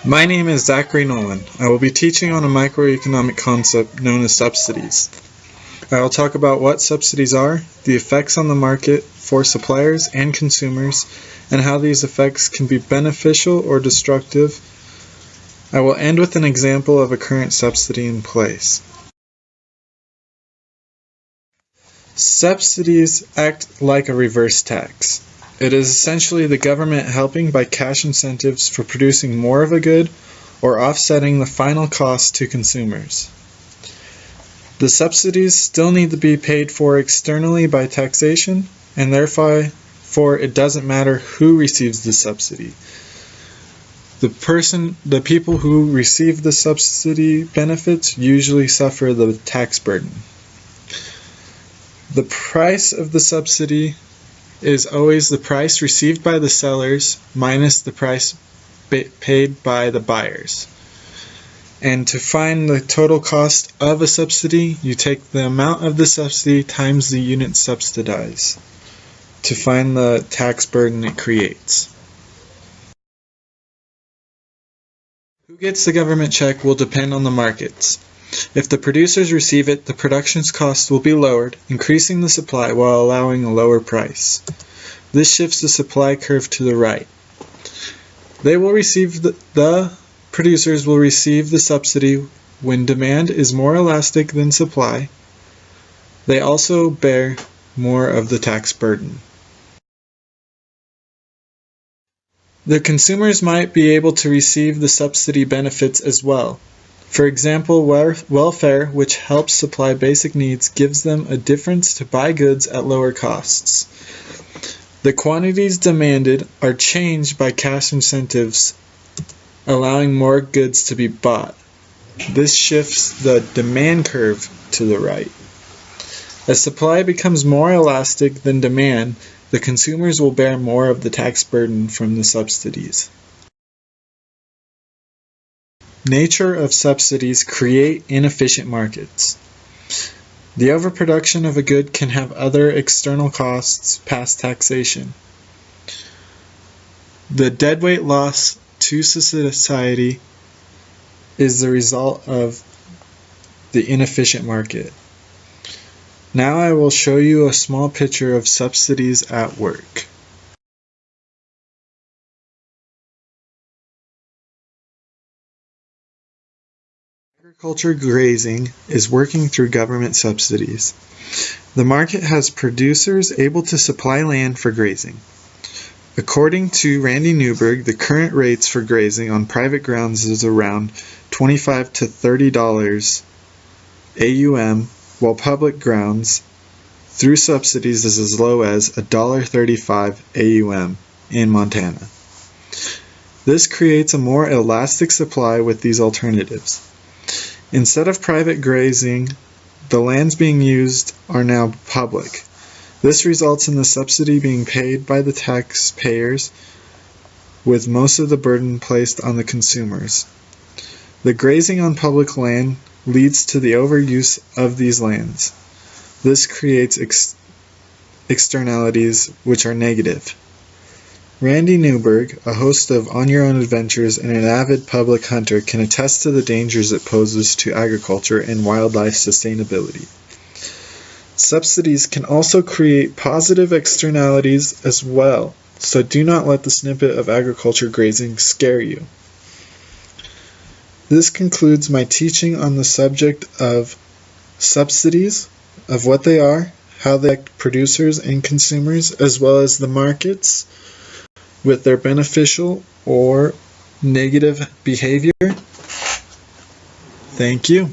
My name is Zachary Nolan. I will be teaching on a microeconomic concept known as subsidies. I will talk about what subsidies are, the effects on the market for suppliers and consumers, and how these effects can be beneficial or destructive. I will end with an example of a current subsidy in place. Subsidies act like a reverse tax. It is essentially the government helping by cash incentives for producing more of a good or offsetting the final cost to consumers. The subsidies still need to be paid for externally by taxation, and therefore it doesn't matter who receives the subsidy. The people who receive the subsidy benefits usually suffer the tax burden. The price of the subsidy is always the price received by the sellers minus the price paid by the buyers. And to find the total cost of a subsidy, you take the amount of the subsidy times the unit subsidized to find the tax burden it creates. Who gets the government check will depend on the markets. If the producers receive it, the production cost will be lowered, increasing the supply while allowing a lower price. This shifts the supply curve to the right. The producers will receive the subsidy when demand is more elastic than supply. They also bear more of the tax burden. The consumers might be able to receive the subsidy benefits as well. For example, welfare, which helps supply basic needs, gives them a difference to buy goods at lower costs. The quantities demanded are changed by cash incentives, allowing more goods to be bought. This shifts the demand curve to the right. As supply becomes more elastic than demand, the consumers will bear more of the tax burden from the subsidies. Nature of subsidies create inefficient markets. The overproduction of a good can have other external costs past taxation. The deadweight loss to society is the result of the inefficient market. Now I will show you a small picture of subsidies at work. Agriculture grazing is working through government subsidies. The market has producers able to supply land for grazing. According to Randy Newberg, the current rates for grazing on private grounds is around $25 to $30 AUM, while public grounds through subsidies is as low as $1.35 AUM in Montana. This creates a more elastic supply with these alternatives. Instead of private grazing, the lands being used are now public. This results in the subsidy being paid by the taxpayers, with most of the burden placed on the consumers. The grazing on public land leads to the overuse of these lands. This creates externalities which are negative. Randy Newberg, a host of On Your Own Adventures and an avid public hunter, can attest to the dangers it poses to agriculture and wildlife sustainability. Subsidies can also create positive externalities as well, so do not let the snippet of agriculture grazing scare you. This concludes my teaching on the subject of subsidies, of what they are, how they affect producers and consumers, as well as the markets, with their beneficial or negative behavior. Thank you.